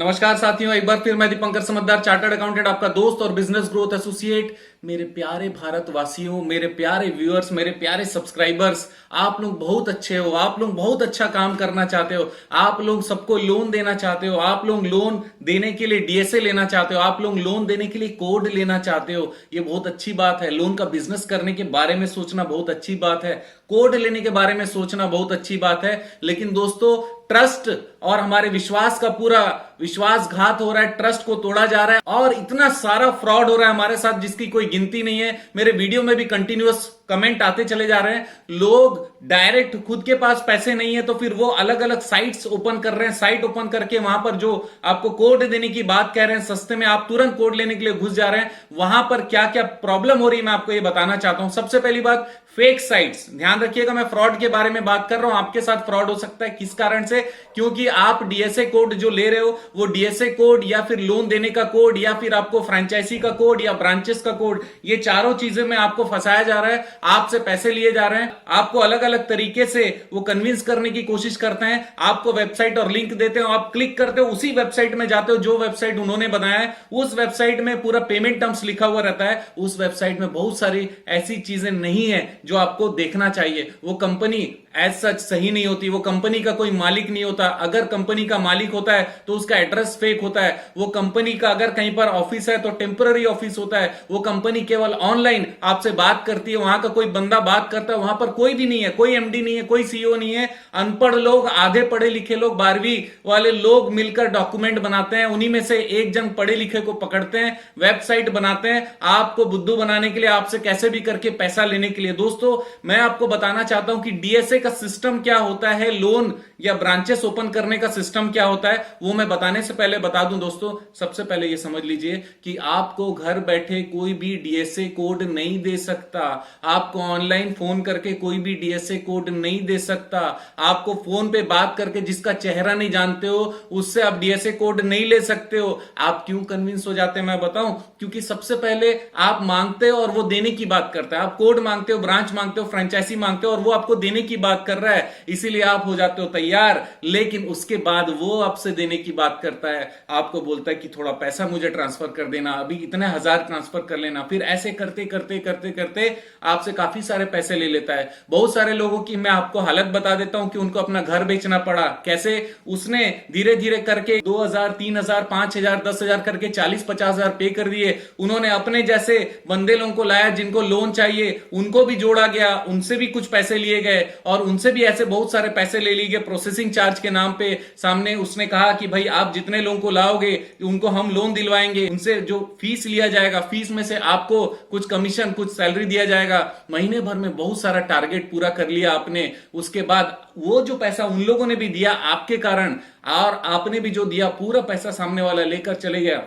नमस्कार साथियों, एक बार फिर मैं दीपंकर समझदार, चार्टर्ड अकाउंटेंट, आपका दोस्त और बिजनेस ग्रोथ एसोसिएट। मेरे प्यारे भारतवासियों, मेरे प्यारे व्यूअर्स, मेरे प्यारे सब्सक्राइबर्स, आप लोग बहुत अच्छे हो। आप लोग बहुत अच्छा काम करना चाहते हो। आप लोग सबको लोन देना चाहते हो। आप लोग लोन देने के लिए डीएसए लेना चाहते हो। आप लोग लोन देने के लिए कोड लेना चाहते हो। ये बहुत अच्छी बात है। लोन का बिजनेस करने के बारे में सोचना बहुत अच्छी बात है। कोड लेने के बारे में सोचना बहुत अच्छी बात है। लेकिन दोस्तों, ट्रस्ट और हमारे विश्वास का पूरा विश्वासघात हो रहा है। ट्रस्ट को तोड़ा जा रहा है और इतना सारा फ्रॉड हो रहा है हमारे साथ जिसकी कोई गिनती नहीं है। मेरे वीडियो में भी कंटिन्यूअस कमेंट आते चले जा रहे हैं। लोग डायरेक्ट, खुद के पास पैसे नहीं है तो फिर वो अलग अलग साइट्स ओपन कर रहे हैं। साइट ओपन करके वहां पर जो आपको कोड देने की बात कह रहे हैं सस्ते में, आप तुरंत कोड लेने के लिए घुस जा रहे हैं। वहां पर क्या क्या प्रॉब्लम हो रही है मैं आपको ये बताना चाहता हूं। सबसे पहली बात, फेक साइट्स। ध्यान रखिएगा, मैं फ्रॉड के बारे में बात कर रहा हूं। आपके साथ फ्रॉड हो सकता है। किस कारण से? क्योंकि आप डीएसए कोड जो ले रहे हो, वो डीएसए कोड या फिर लोन देने का कोड या फिर आपको फ्रेंचाइजी का कोड या ब्रांचेस का कोड, ये चारों चीजें में आपको फंसाया जा रहा है। आपसे पैसे लिए जा रहे हैं। आपको अलग अलग तरीके से वो कन्विंस करने की कोशिश करते हैं। आपको वेबसाइट और लिंक देते हो, आप क्लिक करते हो, उसी वेबसाइट में जाते हो जो वेबसाइट उन्होंने बनाया है। उस वेबसाइट में पूरा पेमेंट टर्म्स लिखा हुआ रहता है। उस वेबसाइट में बहुत सारी ऐसी चीजें नहीं है जो आपको देखना चाहिए। वो कंपनी एज सच सही नहीं होती। वो कंपनी का कोई मालिक नहीं होता। अगर कंपनी का मालिक होता है तो उसका एड्रेस फेक होता है। वो कंपनी का अगर कहीं पर ऑफिस है तो टेम्पररी ऑफिस होता है। वो कंपनी केवल ऑनलाइन आपसे बात करती है। वहां का कोई बंदा बात करता है, वहां पर कोई भी नहीं है, कोई एमडी नहीं है, कोई सीईओ नहीं है। अनपढ़ लोग, आधे पढ़े लिखे लोग, 12वीं वाले लोग मिलकर डॉक्यूमेंट बनाते हैं। उन्हीं में से एक जन पढ़े लिखे को पकड़ते हैं, वेबसाइट बनाते हैं आपको बुद्धू बनाने के लिए, आपसे कैसे भी करके पैसा लेने के लिए। दोस्तों, मैं आपको बताना चाहता हूं कि डीएसए का सिस्टम क्या होता है, लोन या ब्रांचेस ओपन करने का सिस्टम क्या होता है, वो मैं बताने से पहले बता दूं। दोस्तों, सबसे पहले ये समझ लीजिए कि आपको घर बैठे कोई भी डीएसए कोड नहीं दे सकता। आपको ऑनलाइन फोन करके कोई भी डीएसए कोड नहीं दे सकता। आपको फोन पे बात करके जिसका चेहरा नहीं जानते हो उससे आप डीएसए कोड नहीं ले सकते हो। आप क्यों कन्विंस हो जाते हैं मैं बताऊं। क्योंकि सबसे पहले आप मांगते हो और वो देने की बात करता है। आप कोड मांगते हो, ब्रांच मांगते हो, फ्रेंचाइजी मांगते हो और वो आपको देने की बात कर रहा है, इसीलिए आप हो जाते हो तैयार। लेकिन उसके बाद वो आपसे देने की बात करता है। आपको बोलता है कि थोड़ा पैसा मुझे ट्रांसफर कर देना, अभी इतने हजार ट्रांसफर कर लेना। फिर ऐसे करते करते करते करते आपसे काफी सारे पैसे ले लेता है। बहुत सारे लोगों की मैं आपको हालत बता देता हूं कि उनको अपना घर बेचना पड़ा। कैसे? उसने धीरे धीरे करके 2000, 3000, 5000, 10,000 करके 40-50,000 पे कर दिए। उन्होंने अपने जैसे बंदे लोगों को लाया जिनको लोन चाहिए, उनको भी जोड़ा गया, उनसे भी कुछ पैसे लिए गए और उनसे भी ऐसे बहुत सारे पैसे ले लिए गए प्रोसेसिंग चार्ज के नाम पे। सामने उसने कहा कि भाई आप जितने लोगों को लाओगे उनको हम लोन दिलवाएंगे। उनसे जो फीस लिया जाएगा, फीस में से आपको कुछ कमीशन, कुछ सैलरी दिया जाएगा। महीने भर में बहुत सारा टारगेट पूरा कर लिया आपने। उसके बाद वो जो पैसा उन लोगों ने भी दिया आपके कारण, और आपने भी जो दिया, पूरा पैसा सामने वाला लेकर चले गया।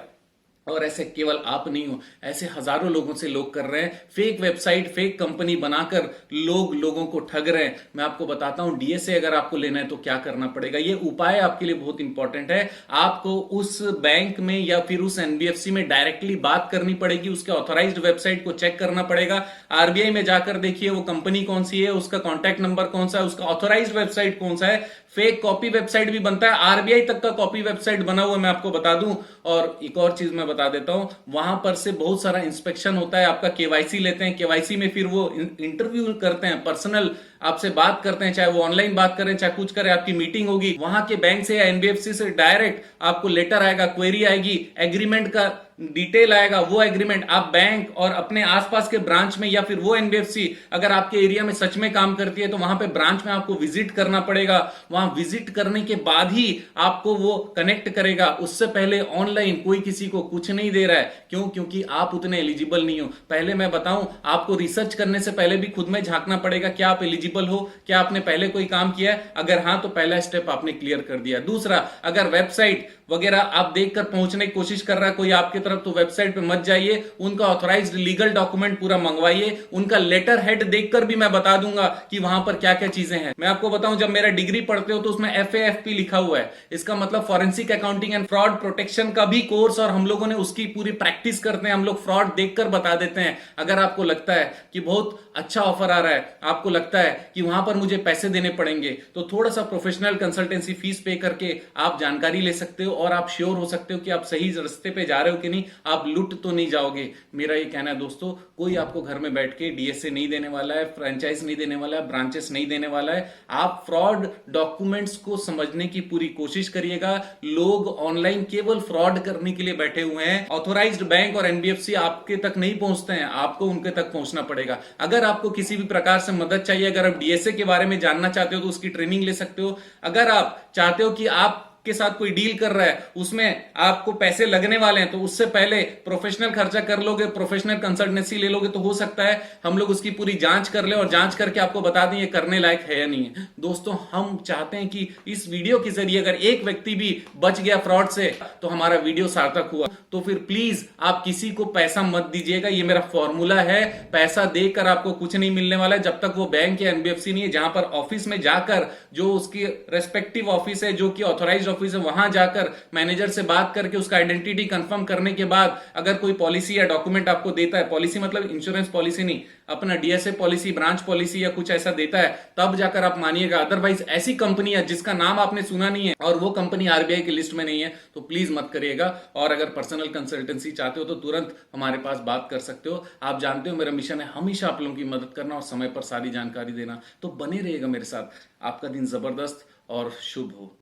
और ऐसे केवल आप नहीं हो, ऐसे हजारों लोगों से लोग कर रहे हैं। फेक वेबसाइट, फेक कंपनी बनाकर लोग लोगों को ठग रहे हैं। मैं आपको बताता हूं, डीएसए अगर आपको लेना है तो क्या करना पड़ेगा। ये उपाय आपके लिए बहुत इंपॉर्टेंट है। आपको उस बैंक में या फिर उस एनबीएफसी में डायरेक्टली बात करनी पड़ेगी। उसके ऑथराइज्ड वेबसाइट को चेक करना पड़ेगा। आरबीआई में जाकर देखिए वो कंपनी कौन सी है, उसका कॉन्टैक्ट नंबर कौन सा है, उसका ऑथराइज्ड वेबसाइट कौन सा है। फेक कॉपी वेबसाइट भी बनता है, आरबीआई तक का कॉपी वेबसाइट बना हुआ मैं आपको बता दूं। और एक और चीज मैं बता देता हूं, वहां पर से बहुत सारा इंस्पेक्शन होता है। आपका केवाईसी लेते हैं, केवाईसी में फिर वो इंटरव्यू करते हैं, पर्सनल आपसे बात करते हैं, चाहे वो ऑनलाइन बात करें चाहे कुछ करें। आपकी मीटिंग होगी वहां के बैंक से या एनबीएफसी से, डायरेक्ट आपको लेटर आएगा, क्वेरी आएगी, एग्रीमेंट का डिटेल आएगा। वो एग्रीमेंट आप बैंक और अपने आसपास के ब्रांच में या फिर वो एनबीएफसी अगर आपके एरिया में सच में काम करती है तो वहां पे ब्रांच में आपको विजिट करना पड़ेगा। वहां विजिट करने के बाद ही आपको वो कनेक्ट करेगा। उससे पहले ऑनलाइन कोई किसी को कुछ नहीं दे रहा है। क्यों? क्योंकि आप उतने एलिजिबल नहीं हो। पहले मैं बताऊं, आपको रिसर्च करने से पहले भी खुद में झांकना पड़ेगा, क्या आप एलिजिबल हो, क्या आपने पहले कोई काम किया है। अगर हां तो पहला स्टेप आपने क्लियर कर दिया। दूसरा, अगर वेबसाइट वगैरह आप देखकर पहुंचने की कोशिश कर रहा है कोई आपकी तरफ, तो वेबसाइट पे मत जाइए। उनका ऑथराइज्ड लीगल डॉक्यूमेंट पूरा मंगवाइए। उनका लेटर हेड देखकर भी मैं बता दूंगा कि वहां पर क्या क्या चीजें हैं। मैं आपको बताऊं, जब मेरा डिग्री पढ़ते हो तो उसमें एफएएफपी लिखा हुआ है। इसका मतलब forensic accounting and fraud protection का भी कोर्स, और हम लोगों ने उसकी पूरी प्रैक्टिस करते हैं। हम लोग फ्रॉड देखकर बता देते हैं। अगर आपको लगता है कि बहुत अच्छा ऑफर आ रहा है, आपको लगता है कि वहां पर मुझे पैसे देने पड़ेंगे, तो थोड़ा सा प्रोफेशनल कंसल्टेंसी फीस पे करके आप जानकारी ले सकते हो और आप श्योर हो सकते हो कि आप सही रास्ते पे जा रहे हो कि नहीं, आप लुट तो नहीं जाओगे। मेरा ये कहना है दोस्तों, कोई आपको घर में बैठ के डीएसए नहीं देने वाला है, फ्रेंचाइज नहीं देने वाला है, ब्रांचेस नहीं देने वाला है। आप फ्रॉड डॉक्यूमेंट्स को समझने की पूरी कोशिश करिएगा। लोग ऑनलाइन केवल फ्रॉड करने के लिए बैठे हुए हैं। ऑथोराइज्ड बैंक और एनबीएफसी आपके तक नहीं पहुंचते हैं, आपको उनके तक पहुंचना पड़ेगा। अगर आपको किसी भी प्रकार से मदद चाहिए, अगर आप डीएसए के बारे में जानना चाहते हो तो उसकी ट्रेनिंग ले सकते हो। अगर आप चाहते हो कि आप के साथ कोई डील कर रहा है, उसमें आपको पैसे लगने वाले हैं, तो उससे पहले प्रोफेशनल खर्चा कर लोगे, प्रोफेशनल कंसल्टेंसी ले लोगे, तो हो सकता है हम लोग उसकी पूरी जांच कर ले और जांच करके आपको बता दें ये करने लायक है या नहीं है। दोस्तों, हम चाहते हैं कि इस वीडियो के जरिए अगर एक व्यक्ति भी बच गया फ्रॉड से तो हमारा वीडियो सार्थक हुआ। तो फिर प्लीज आप किसी को पैसा मत दीजिएगा, ये मेरा फॉर्मूला है। पैसा देकर आपको कुछ नहीं मिलने वाला है जब तक वो बैंक या एनबीएफसी नहीं है, जहां पर ऑफिस में जाकर जो उसकी रेस्पेक्टिव ऑफिस है, जो कि ऑथोराइज ऑफिस है, वहां जाकर मैनेजर से बात करके उसका आइडेंटिटी कंफर्म करने के बाद अगर कोई पॉलिसी या डॉक्यूमेंट आपको देता है, पॉलिसी मतलब इंश्योरेंस पॉलिसी नहीं, अपना डीएसए पॉलिसी, ब्रांच पॉलिसी या कुछ ऐसा देता है, तब जाकर आप मानिएगा। अदरवाइज ऐसी कंपनी है जिसका नाम आपने सुना नहीं है और वो कंपनी आरबीआई की लिस्ट में नहीं है, तो प्लीज मत करिएगा। और अगर पर्सनल कंसल्टेंसी चाहते हो तो तुरंत हमारे पास बात कर सकते हो। आप जानते हो मेरा मिशन है हमेशा आप लोगों की मदद करना और समय पर सारी जानकारी देना, तो बने रहिएगा मेरे साथ। आपका दिन जबरदस्त और शुभ हो।